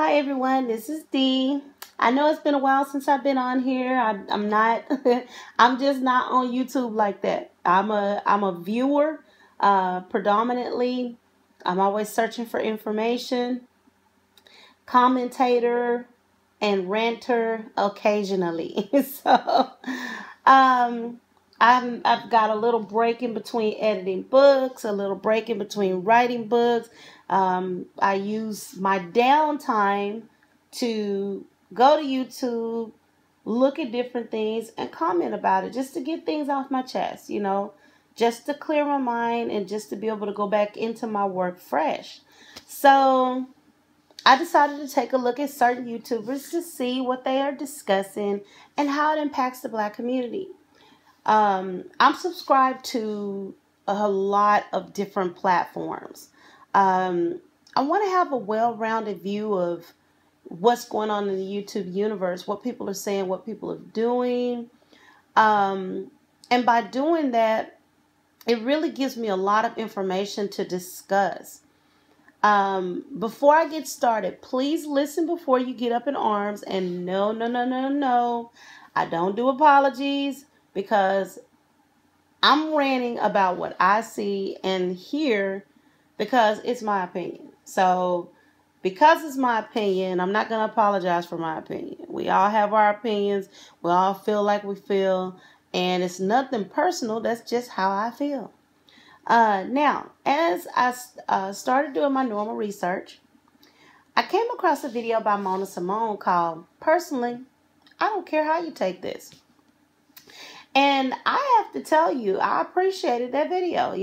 Hi everyone, this is Dee. I know it's been a while since I've been on here. I'm not, I'm just not on YouTube like that. I'm a viewer, predominantly. I'm always searching for information, commentator, and ranter occasionally. So, um, I've got a little break in between editing books, a little break in between writing books. I use my downtime to go to YouTube, look at different things, and comment about it just to get things off my chest, just to clear my mind and just to be able to go back into my work fresh. So I decided to take a look at certain YouTubers to see what they are discussing and how it impacts the Black community. I'm subscribed to a lot of different platforms. I want to have a well-rounded view of what's going on in the YouTube universe, what people are saying, what people are doing. And by doing that, it really gives me a lot of information to discuss. Before I get started, please listen before you get up in arms. And no, I don't do apologies because I'm ranting about what I see and hear because it's my opinion. So because it's my opinion, I'm not going to apologize for my opinion. We all have our opinions. We all feel like we feel. And it's nothing personal. That's just how I feel. Now, as I started doing my normal research, I came across a video by Symone called Personally, I Don't Care How You Take This. And I have to tell you, I appreciated that video,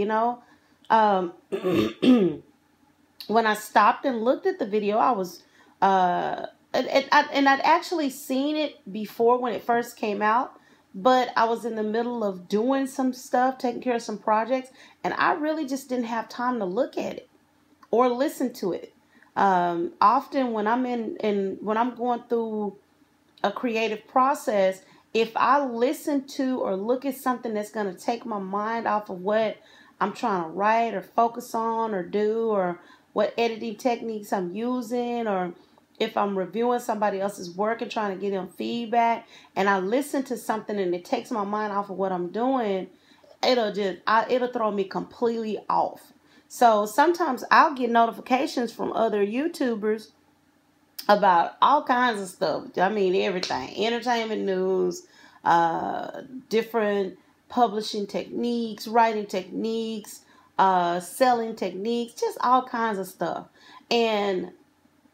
when I stopped and looked at the video, I was, and I'd actually seen it before when it first came out. But I was in the middle of doing some stuff, taking care of some projects, and I really just didn't have time to look at it or listen to it. Often when I'm when I'm going through a creative process, if I listen to or look at something that's going to take my mind off of what I'm trying to write or focus on or do, or what editing techniques I'm using, or if I'm reviewing somebody else's work and trying to get them feedback, and I listen to something and it takes my mind off of what I'm doing, it'll throw me completely off. So sometimes I'll get notifications from other YouTubers about all kinds of stuff. I mean, everything. Entertainment news, different publishing techniques, writing techniques, selling techniques, just all kinds of stuff. And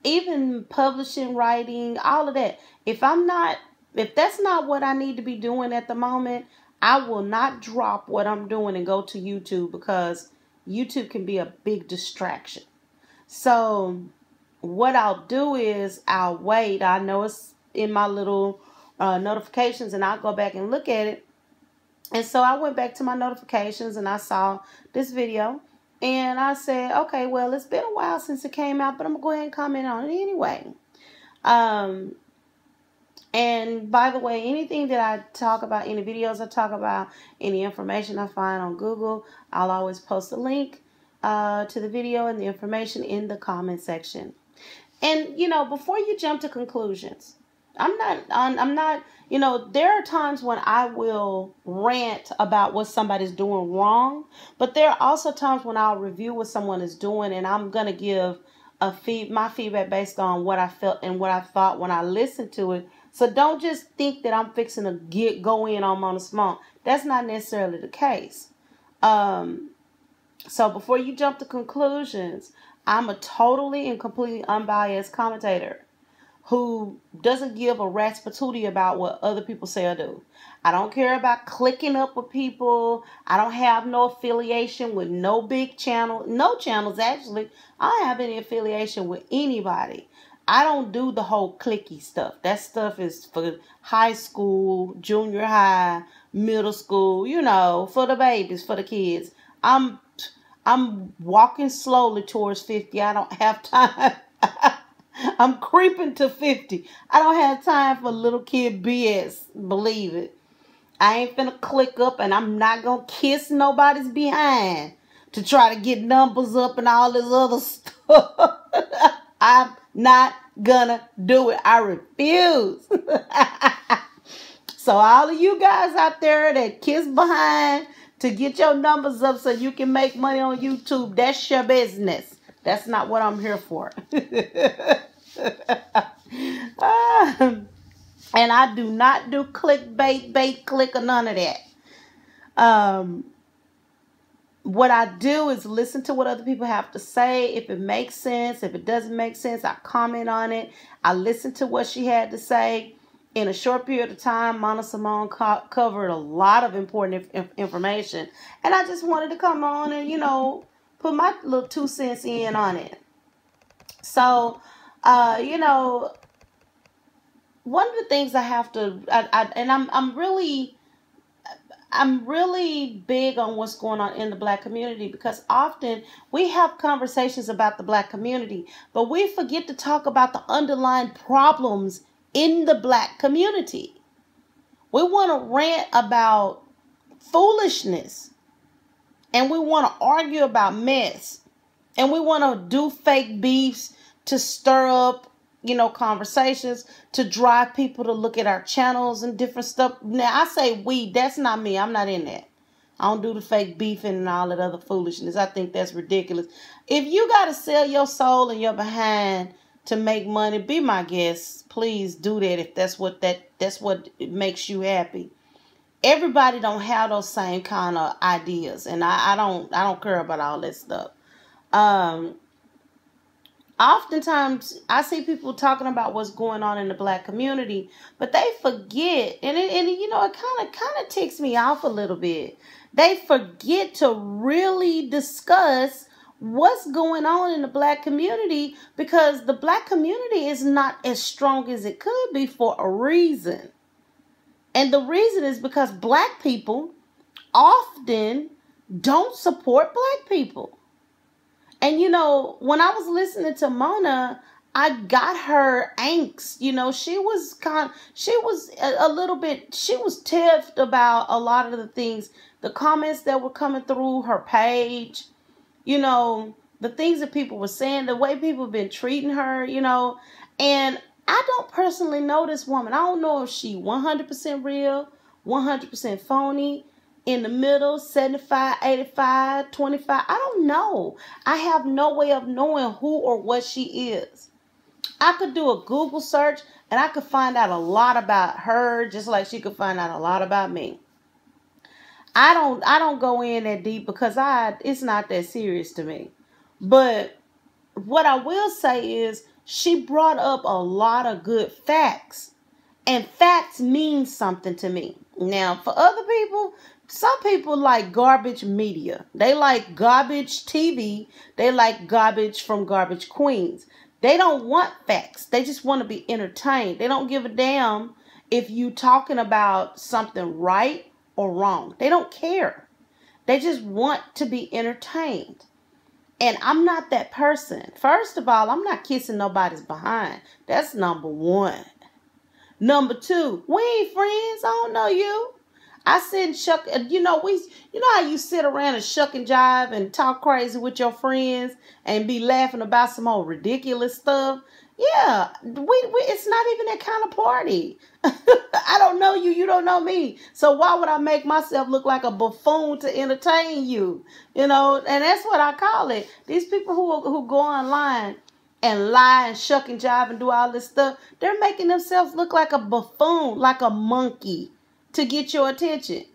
even publishing, writing, all of that. If that's not what I need to be doing at the moment, I will not drop what I'm doing and go to YouTube, because YouTube can be a big distraction. So what I'll do is I'll wait. I know it's in my little notifications, and I'll go back and look at it. And so I went back to my notifications and I saw this video. And I said, okay, well, it's been a while since it came out, but I'm going to go ahead and comment on it anyway. And by the way, anything that I talk about, any videos I talk about, any information I find on Google, I'll always post a link to the video and the information in the comment section. And, before you jump to conclusions, I'm not, there are times when I will rant about what somebody's doing wrong, but there are also times when I'll review what someone is doing, and I'm going to give my feedback based on what I felt and what I thought when I listened to it. So don't just think that I'm fixing to go in on Symone. That's not necessarily the case. So before you jump to conclusions, I'm a totally and completely unbiased commentator who doesn't give a rat's patootie about what other people say or do. I don't care about clicking up with people. I don't have no affiliation with no big channel. No channels, actually. I don't have any affiliation with anybody. I don't do the whole clicky stuff. That stuff is for high school, junior high, middle school, for the babies, for the kids. I'm walking slowly towards 50. I don't have time. I'm creeping to 50. I don't have time for little kid BS. Believe it. I ain't finna click up, and I'm not gonna kiss nobody's behind to try to get numbers up and all this other stuff. I'm not gonna do it. I refuse. So all of you guys out there that kiss behind to get your numbers up so you can make money on YouTube, that's your business. That's not what I'm here for. And I do not do clickbait, bait, click, or none of that. What I do is listen to what other people have to say. If it makes sense, if it doesn't make sense, I comment on it. I listen to what she had to say. In a short period of time, Symone covered a lot of important information. And I just wanted to come on and, put my little 2 cents in on it. So, one of the things I have to, I'm really big on what's going on in the Black community, because often we have conversations about the Black community, but we forget to talk about the underlying problems in the Black community. We want to rant about foolishness, and we want to argue about mess, and we want to do fake beefs to stir up, conversations, to drive people to look at our channels and different stuff. Now, I say we, that's not me. I'm not in that. I don't do the fake beefing and all that other foolishness. I think that's ridiculous. If you got to sell your soul and your behind to make money, be my guest. Please do that if that's what makes you happy. Everybody don't have those same kind of ideas, and I don't care about all that stuff. Oftentimes, I see people talking about what's going on in the Black community, but they forget, and it kind of ticks me off a little bit. They forget to really discuss what's going on in the Black community, because the Black community is not as strong as it could be for a reason. And the reason is because Black people often don't support Black people. And, when I was listening to Mona, I got her angst. She was tiffed about a lot of the things, the comments that were coming through her page, the things that people were saying, the way people have been treating her, and I don't personally know this woman. I don't know if she 100% real, 100% phony, in the middle, 75, 85, 25. I don't know. I have no way of knowing who or what she is. I could do a Google search and I could find out a lot about her, just like she could find out a lot about me. I don't go in that deep because it's not that serious to me. But what I will say is she brought up a lot of good facts. And facts mean something to me. Now, for other people, some people like garbage media. They like garbage TV. They like garbage from garbage queens. They don't want facts. They just want to be entertained. They don't give a damn if you talking about something right or wrong. They don't care. They just want to be entertained. And I'm not that person. First of all, I'm not kissing nobody's behind. That's number one. Number two, we ain't friends. I don't know you. I sit and shuck, you know how you sit around and shuck and jive and talk crazy with your friends and be laughing about some old ridiculous stuff? Yeah, it's not even that kind of party. I don't know you, you don't know me. So why would I make myself look like a buffoon to entertain you? And that's what I call it. These people who go online and lie and shuck and jive and do all this stuff, they're making themselves look like a buffoon, like a monkey, to get your attention.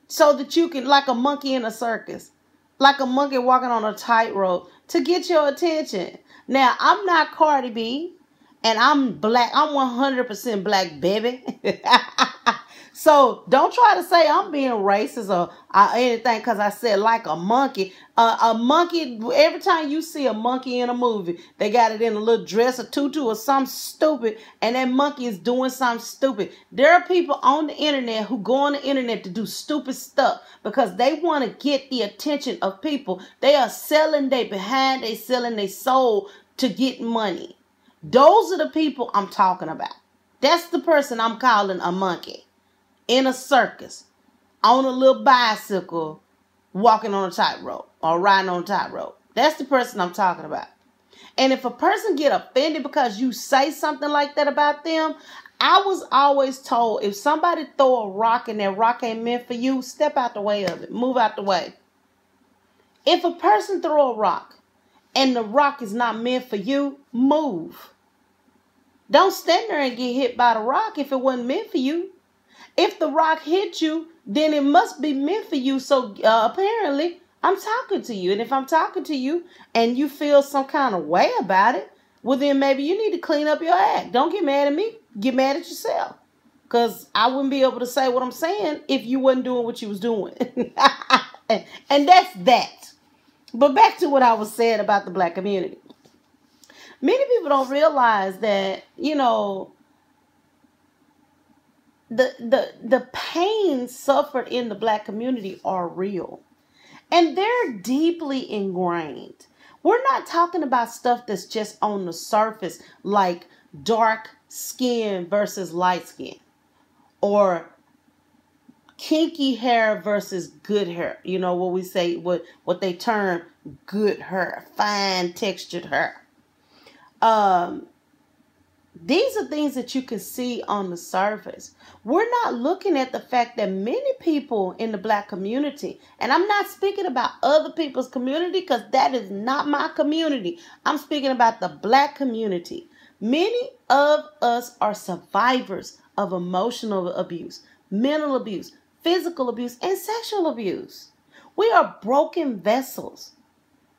So that you can, like a monkey in a circus, like a monkey walking on a tightrope, to get your attention. Now, I'm not Cardi B, and I'm black. I'm 100% black, baby. So don't try to say I'm being racist or anything because I said like a monkey. A monkey, every time you see a monkey in a movie, they got it in a little dress, a tutu, or something stupid, and that monkey is doing something stupid. There are people on the internet who go on the internet to do stupid stuff because they want to get the attention of people. They are selling their behind, they selling their soul to get money. Those are the people I'm talking about. That's the person I'm calling a monkey. In a circus, on a little bicycle, walking on a tightrope or riding on a tightrope. That's the person I'm talking about. And if a person get offended because you say something like that about them, I was always told, if somebody throw a rock and that rock ain't meant for you, step out the way of it. Move out the way. If a person throw a rock and the rock is not meant for you, move. Don't stand there and get hit by the rock if it wasn't meant for you. If the rock hit you, then it must be meant for you. So apparently, I'm talking to you. And if I'm talking to you and you feel some kind of way about it, well, then maybe you need to clean up your act. Don't get mad at me. Get mad at yourself. Because I wouldn't be able to say what I'm saying if you wasn't doing what you was doing. And that's that. But back to what I was saying about the Black community. Many people don't realize that, you know, the pain suffered in the Black community are real. And they're deeply ingrained. We're not talking about stuff that's just on the surface, like dark skin versus light skin, or kinky hair versus good hair. You know what we say, what they term good hair, fine textured hair. These are things that you can see on the surface. We're not looking at the fact that many people in the Black community, and I'm not speaking about other people's community because that is not my community. I'm speaking about the Black community. Many of us are survivors of emotional abuse, mental abuse, physical abuse, and sexual abuse. We are broken vessels.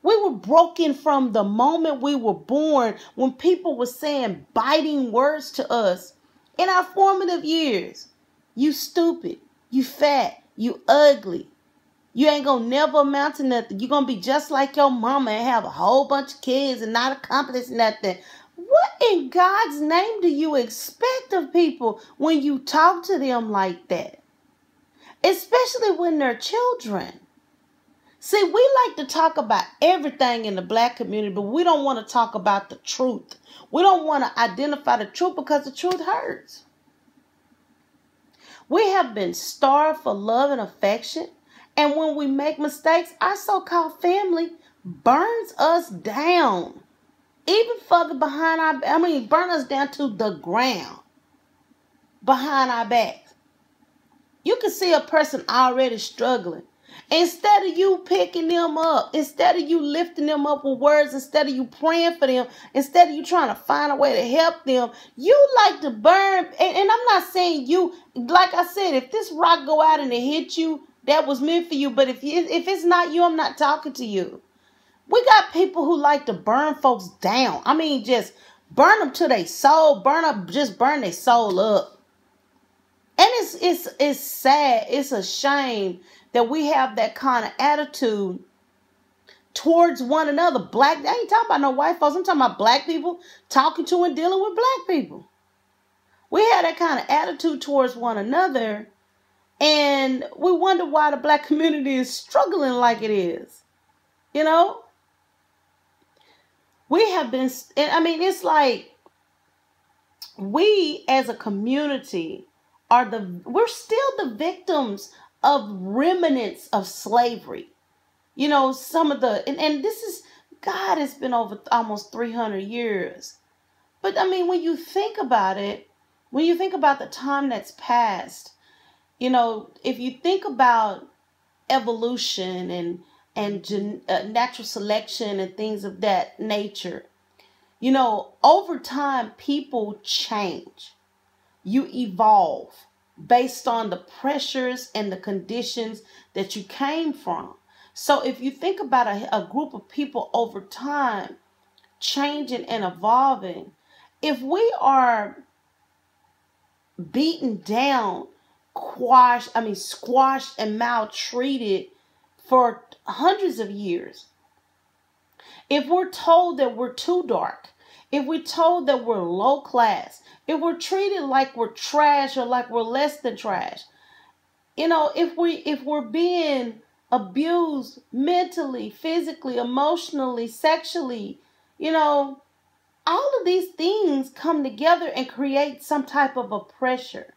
We were broken from the moment we were born, when people were saying biting words to us in our formative years. You stupid, you fat, you ugly. You ain't gonna never amount to nothing. You're gonna be just like your mama and have a whole bunch of kids and not accomplish nothing. What in God's name do you expect of people when you talk to them like that? Especially when they're children. See, we like to talk about everything in the Black community, but we don't want to talk about the truth. We don't want to identify the truth because the truth hurts. We have been starved for love and affection. And when we make mistakes, our so-called family burns us down. Even further behind burn us down to the ground. Behind our backs. You can see a person already struggling. Instead of you picking them up, instead of you lifting them up with words, instead of you praying for them, instead of you trying to find a way to help them, you like to burn. And I'm not saying you, like I said, if this rock go out and it hit you, that was meant for you. But if it's not you, I'm not talking to you. We got people who like to burn folks down. I mean, just burn them to their soul, burn their soul up. And it's sad. It's a shame that we have that kind of attitude towards one another. I ain't talking about no white folks. I'm talking about Black people talking to and dealing with Black people. We have that kind of attitude towards one another. And we wonder why the Black community is struggling like it is. You know? We have been, it's like we as a community we're still the victims of remnants of slavery. You know, some of and this is, God, it's been over almost 300 years. But when you think about it, when you think about the time that's passed, you know, if you think about evolution and natural selection and things of that nature, you know, over time, people change. You evolve based on the pressures and the conditions that you came from. So if you think about a group of people over time changing and evolving, if we are beaten down, squashed and maltreated for hundreds of years, if we're told that we're too dark, if we're told that we're low class, if we're treated like we're trash or like we're less than trash, you know, if we're being abused mentally, physically, emotionally, sexually, you know, all of these things come together and create some type of a pressure.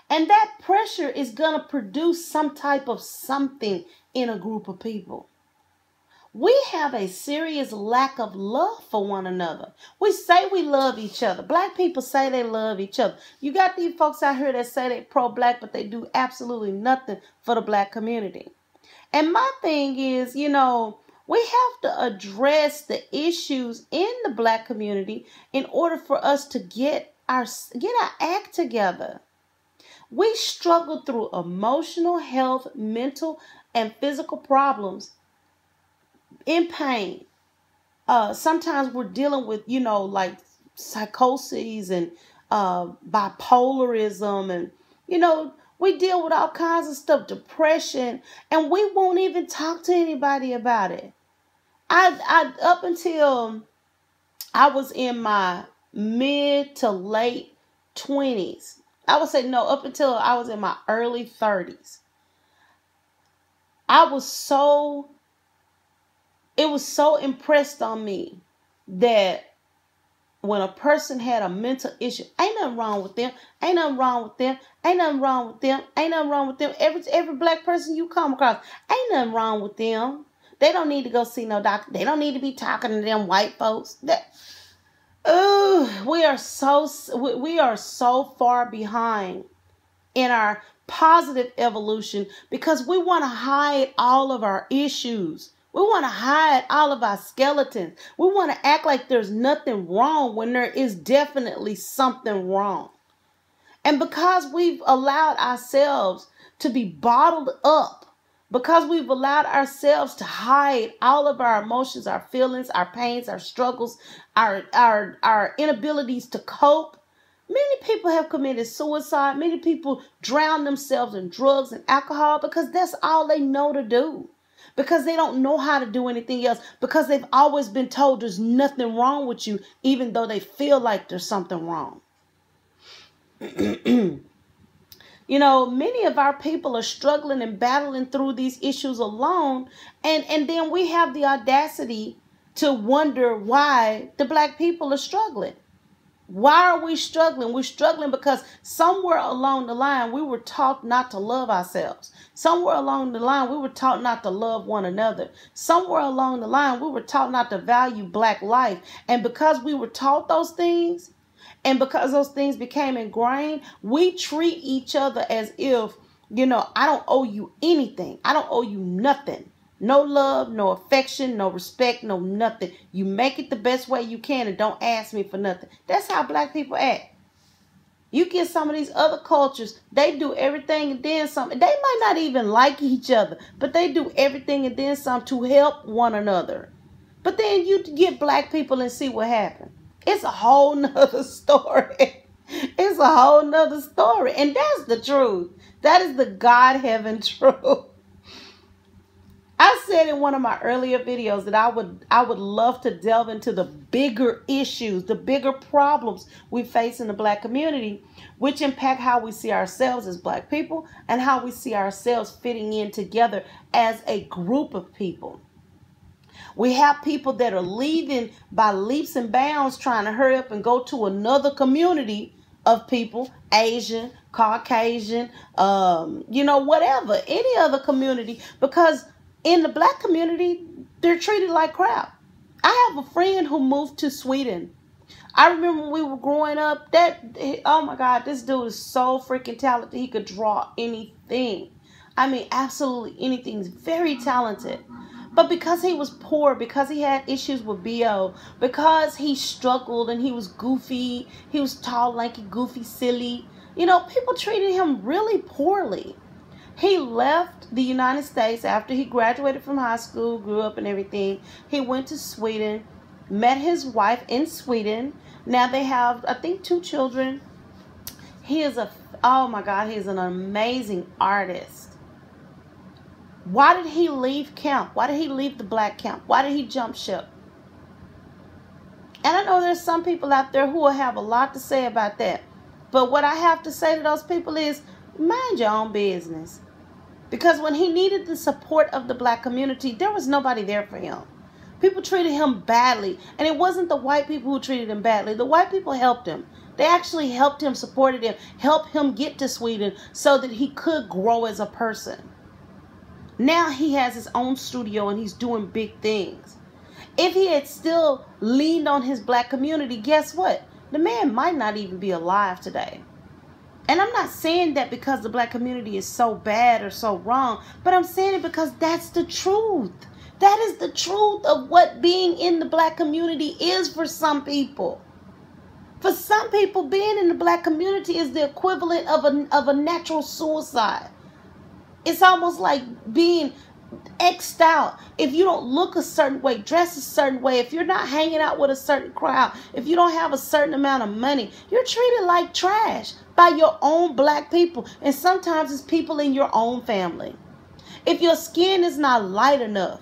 And that pressure is going to produce some type of something in a group of people. we have a serious lack of love for one another. We say we love each other. Black people say they love each other. You got these folks out here that say they pro-black, but they do absolutely nothing for the black community. And my thing is, we have to address the issues in the black community in order for us to get our act together. We struggle through emotional health, mental, and physical problems in pain. Sometimes we're dealing with, like psychoses and bipolarism, and, we deal with all kinds of stuff, depression, and we won't even talk to anybody about it. I up until I was in my mid to late 20s, I would say no, up until I was in my early 30s, it was so impressed on me that when a person had a mental issue, ain't nothing wrong with them, ain't nothing wrong with them, ain't nothing wrong with them, ain't nothing wrong with them. Every black person you come across, ain't nothing wrong with them. They don't need to go see no doctor. They don't need to be talking to them white folks. We are so far behind in our positive evolution because we want to hide all of our issues. We want to hide all of our skeletons. We want to act like there's nothing wrong when there is definitely something wrong. And because we've allowed ourselves to be bottled up, because we've allowed ourselves to hide all of our emotions, our feelings, our pains, our struggles, our inabilities to cope, many people have committed suicide. Many people drown themselves in drugs and alcohol because that's all they know to do. Because they don't know how to do anything else. Because they've always been told there's nothing wrong with you, even though they feel like there's something wrong. Many of our people are struggling and battling through these issues alone. And then we have the audacity to wonder why the black people are struggling. Why are we struggling? We're struggling because somewhere along the line, we were taught not to love ourselves. Somewhere along the line, we were taught not to love one another. Somewhere along the line, we were taught not to value black life. And because we were taught those things, and because those things became ingrained, we treat each other as if, I don't owe you anything. I don't owe you nothing. No love, no affection, no respect, no nothing. You make it the best way you can and don't ask me for nothing. That's how black people act. You get some of these other cultures, they do everything and then some. They might not even like each other, but they do everything and then some to help one another. But then you get black people and see what happens. It's a whole nother story. It's a whole nother story. And that's the truth. That is the God heaven truth. I said in one of my earlier videos that I would love to delve into the bigger issues, the bigger problems we face in the black community, which impact how we see ourselves as black people and how we see ourselves fitting in together as a group of people. We have people that are leaving by leaps and bounds trying to hurry up and go to another community of people, Asian, Caucasian, whatever, any other community, because in the black community, they're treated like crap. I have a friend who moved to Sweden. I remember when we were growing up, oh my God, this dude is so freaking talented. He could draw anything. I mean, absolutely anything. He's very talented. But because he was poor, because he had issues with BO, because he struggled and he was goofy, he was tall, lanky, goofy, silly, people treated him really poorly. He left the United States after he graduated from high school, grew up and everything. He went to Sweden, met his wife in Sweden. Now they have, I think, 2 children. He is oh my God, he's an amazing artist. Why did he leave camp? Why did he leave the black camp? Why did he jump ship? And I know there's some people out there who will have a lot to say about that. But what I have to say to those people is, mind your own business. Because when he needed the support of the black community, there was nobody there for him. People treated him badly. And it wasn't the white people who treated him badly. The white people helped him. They actually helped him, supported him, helped him get to Sweden so that he could grow as a person. Now he has his own studio and he's doing big things. If he had still leaned on his black community, guess what? The man might not even be alive today. And I'm not saying that because the black community is so bad or so wrong, but I'm saying it because that's the truth. That is the truth of what being in the black community is for some people. For some people, being in the black community is the equivalent of a natural suicide. It's almost like being X'd out. If you don't look a certain way, dress a certain way, if you're not hanging out with a certain crowd, if you don't have a certain amount of money, you're treated like trash by your own black people. And sometimes it's people in your own family. If your skin is not light enough,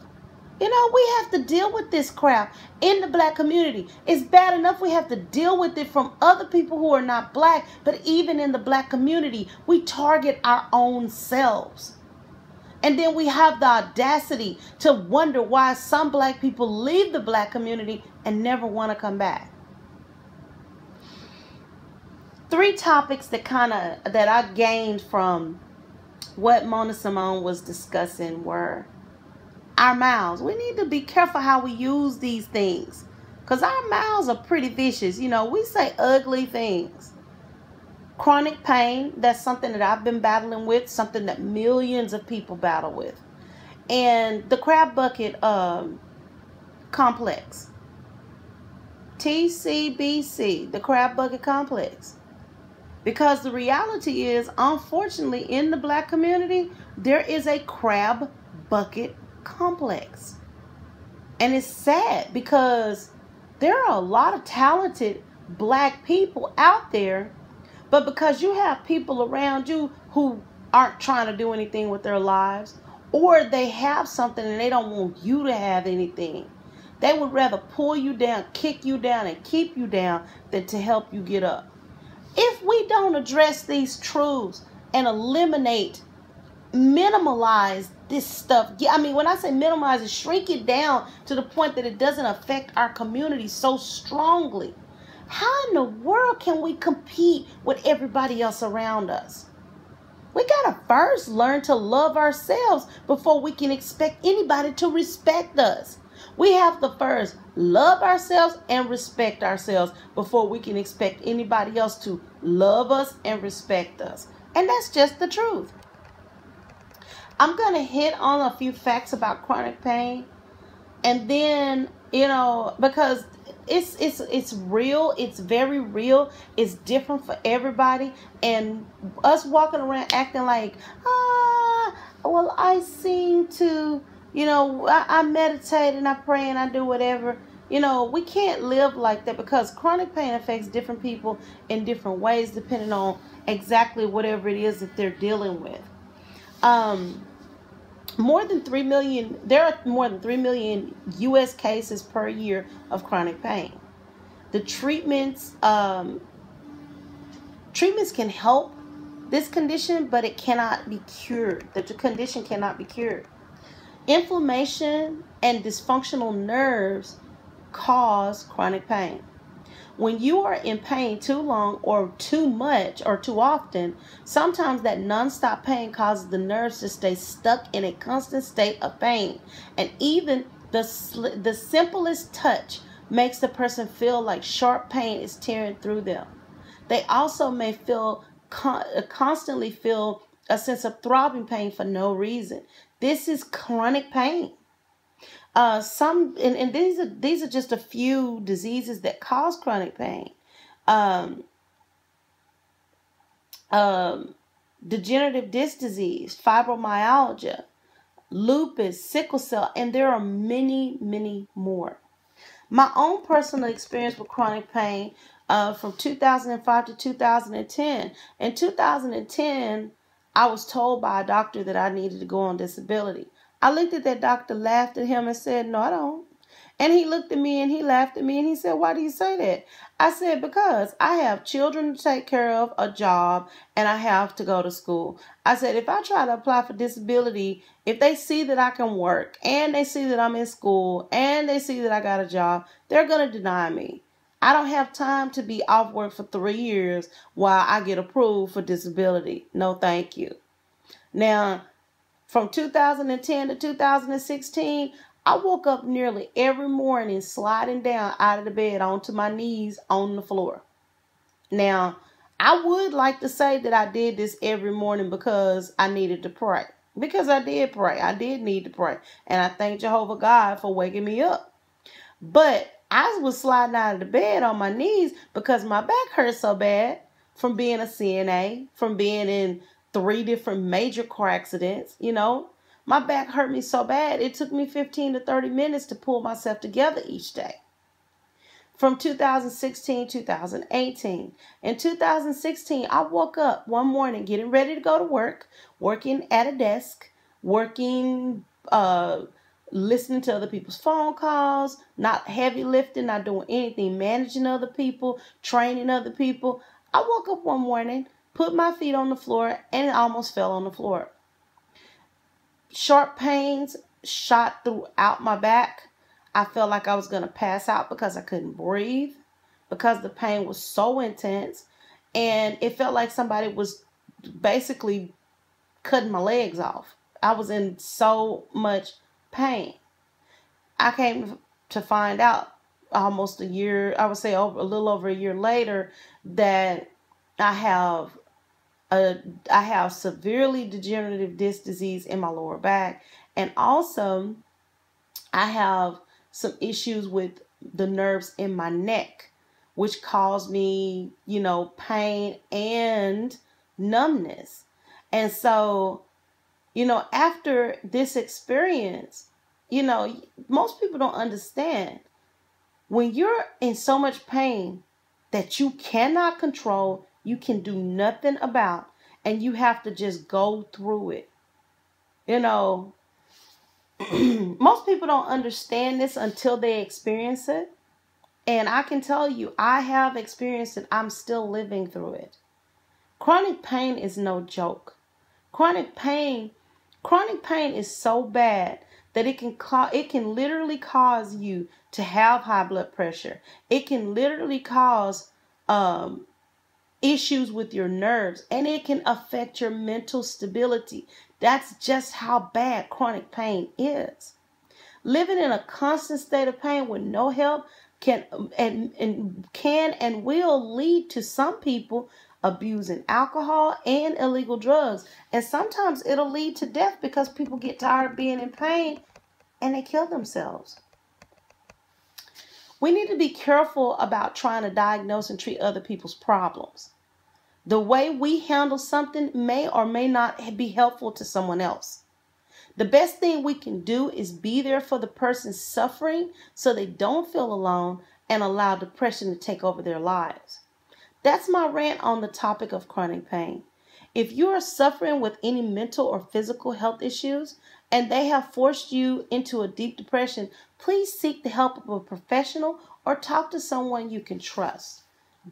you know, we have to deal with this crap in the black community. It's bad enough we have to deal with it from other people who are not black, but even in the black community, we target our own selves. And then we have the audacity to wonder why some black people leave the black community and never want to come back. 3 topics that I gained from what Symone was discussing were our mouths. We need to be careful how we use these things, because our mouths are pretty vicious. You know, we say ugly things. Chronic pain, that's something that I've been battling with, something that millions of people battle with. And the crab bucket complex. TCBC, the crab bucket complex. Because the reality is, unfortunately, in the black community, there is a crab bucket complex. And it's sad because there are a lot of talented black people out there, but because you have people around you who aren't trying to do anything with their lives, or they have something and they don't want you to have anything, they would rather pull you down, kick you down, and keep you down than to help you get up. If we don't address these truths and minimalize this stuff. I mean, when I say minimize it, shrink it down to the point that it doesn't affect our community so strongly. How in the world can we compete with everybody else around us? We gotta first learn to love ourselves before we can expect anybody to respect us. We have to first love ourselves and respect ourselves before we can expect anybody else to love us and respect us. And that's just the truth. I'm going to hit on a few facts about chronic pain. And then, you know, because it's real, it's very real, it's different for everybody. And us walking around acting like, well, I seem to, you know, I meditate and I pray and I do whatever. You know, we can't live like that, because chronic pain affects different people in different ways depending on exactly whatever it is that they're dealing with. More than 3 million, there are more than 3 million U.S. cases per year of chronic pain. The treatments can help this condition, but it cannot be cured. The condition cannot be cured. Inflammation and dysfunctional nerves cause chronic pain. When you are in pain too long or too much or too often, sometimes that nonstop pain causes the nerves to stay stuck in a constant state of pain. And even the simplest touch makes the person feel like sharp pain is tearing through them. They also may constantly feel a sense of throbbing pain for no reason. This is chronic pain. These are just a few diseases that cause chronic pain. Degenerative disc disease, fibromyalgia, lupus, sickle cell, and there are many, many more. My own personal experience with chronic pain from 2005 to 2010. In 2010, I was told by a doctor that I needed to go on disability. I looked at that doctor, laughed at him, and said, no, I don't. And he looked at me and he laughed at me and he said, why do you say that? I said, because I have children to take care of, a job, and I have to go to school. I said, if I try to apply for disability, if they see that I can work and they see that I'm in school and they see that I got a job, they're going to deny me. I don't have time to be off work for 3 years while I get approved for disability. No, thank you. Now, From 2010 to 2016, I woke up nearly every morning sliding down out of the bed onto my knees on the floor. Now, I would like to say that I did this every morning because I needed to pray. Because I did pray. I did need to pray. And I thank Jehovah God for waking me up. But I was sliding out of the bed on my knees because my back hurt so bad from being a CNA, from being in 3 different major car accidents, you know. My back hurt me so bad, it took me 15 to 30 minutes to pull myself together each day. From 2016 to 2018. In 2016, I woke up one morning getting ready to go to work, working at a desk, working, listening to other people's phone calls, not heavy lifting, not doing anything, managing other people, training other people. I woke up one morning, put my feet on the floor, and it almost fell on the floor. Sharp pains shot throughout my back. I felt like I was going to pass out because I couldn't breathe, because the pain was so intense, and it felt like somebody was basically cutting my legs off. I was in so much pain. I came to find out almost a year, I would say a little over a year later, that I have severely degenerative disc disease in my lower back, and also I have some issues with the nerves in my neck, which cause me, pain and numbness. And so, after this experience, most people don't understand when you're in so much pain that you cannot control, you can do nothing about, and you have to just go through it. Most people don't understand this until they experience it. And I can tell you, I have experienced it. I'm still living through it. Chronic pain is no joke. Chronic pain is so bad that it can literally cause you to have high blood pressure. It can literally cause issues with your nerves, and it can affect your mental stability. That's just how bad chronic pain is. Living in a constant state of pain with no help can and will lead to some people abusing alcohol and illegal drugs. And sometimes it'll lead to death because people get tired of being in pain and they kill themselves. We need to be careful about trying to diagnose and treat other people's problems. The way we handle something may or may not be helpful to someone else. The best thing we can do is be there for the person suffering so they don't feel alone and allow depression to take over their lives. That's my rant on the topic of chronic pain. If you are suffering with any mental or physical health issues and they have forced you into a deep depression, please seek the help of a professional or talk to someone you can trust.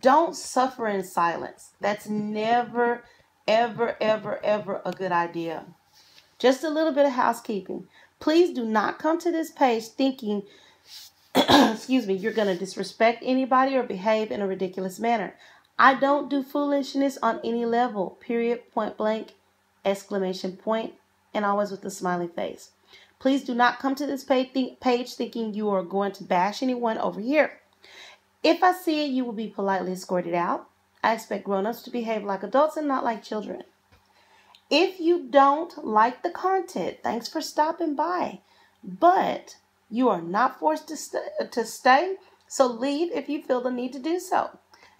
Don't suffer in silence. That's never, ever, ever, ever a good idea. Just a little bit of housekeeping. Please do not come to this page thinking, you're going to disrespect anybody or behave in a ridiculous manner. I don't do foolishness on any level. Period, point blank, exclamation point, and always with a smiley face. Please do not come to this page thinking you are going to bash anyone over here. If I see it, you will be politely escorted out. I expect grown-ups to behave like adults and not like children. If you don't like the content, thanks for stopping by. But you are not forced to stay, so leave if you feel the need to do so.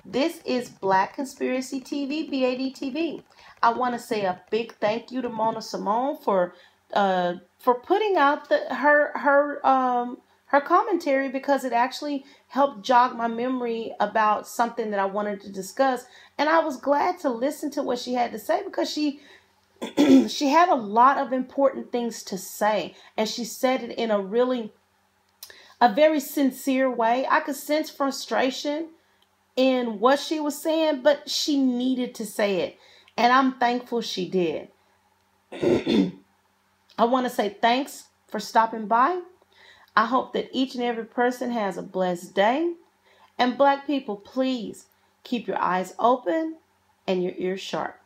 This is Black Conspiracy TV, BAD-TV. I want to say a big thank you to Symone for putting out her commentary, because it actually helped jog my memory about something that I wanted to discuss. And I was glad to listen to what she had to say, because she had a lot of important things to say, and she said it in a very sincere way. I could sense frustration in what she was saying, but she needed to say it, and I'm thankful she did. I want to say thanks for stopping by. I hope that each and every person has a blessed day. And Black people, please keep your eyes open and your ears sharp.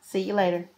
See you later.